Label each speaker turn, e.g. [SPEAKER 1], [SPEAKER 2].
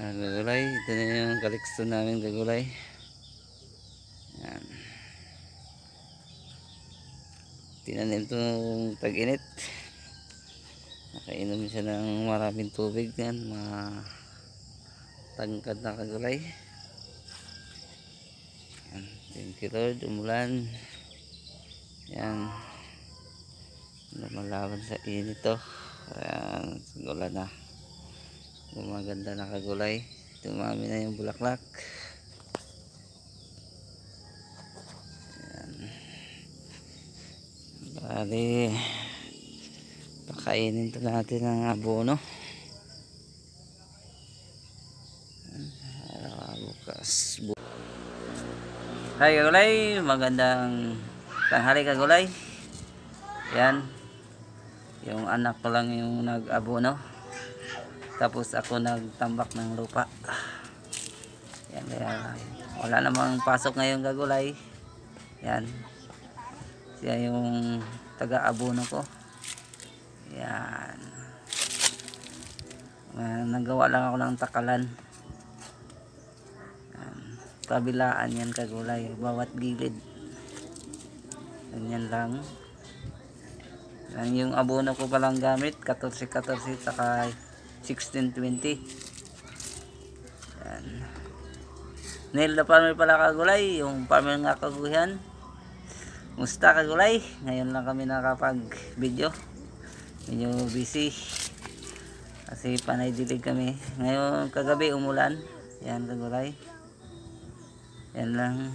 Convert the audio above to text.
[SPEAKER 1] Gagulay, ito na yung kaliksto namin gagulay. Yan. Tinanim itong tag-init. Nakainom siya ng maraming tubig yan. Matangkad na kagulay. Yan. Thank you Lord, umulan. Yan. Lumalaban sa init to. Ayan, sigula na. Gumaganda na kagulay. Tumami na yung bulaklak. Ayan. Bali, pakainin to natin ng abono. Bukas. Hi kagulay, magandang tanghali kagulay. Yan. Yung anak ko lang yung nag-abono. Tapos ako nagtambak ng lupa. Yan, kaya wala namang pasok ngayon kagulay. Yan. Siya yung taga-abono ko. Yan. Nagawa lang ako ng takalan. Yan. Kabilaan yan kagulay. Bawat gilid. Ganyan lang. Yan yung abono ko palang gamit. 14-14 saka 16-20. Yan. Nail na farmer pala kagulay. Yung farmer nga kaguyan. Musta kagulay? Ngayon lang kami nakapag video. Medyo busy. Kasi panay dilig kami. Ngayon kagabi umulan. Yan kagulay. Yan lang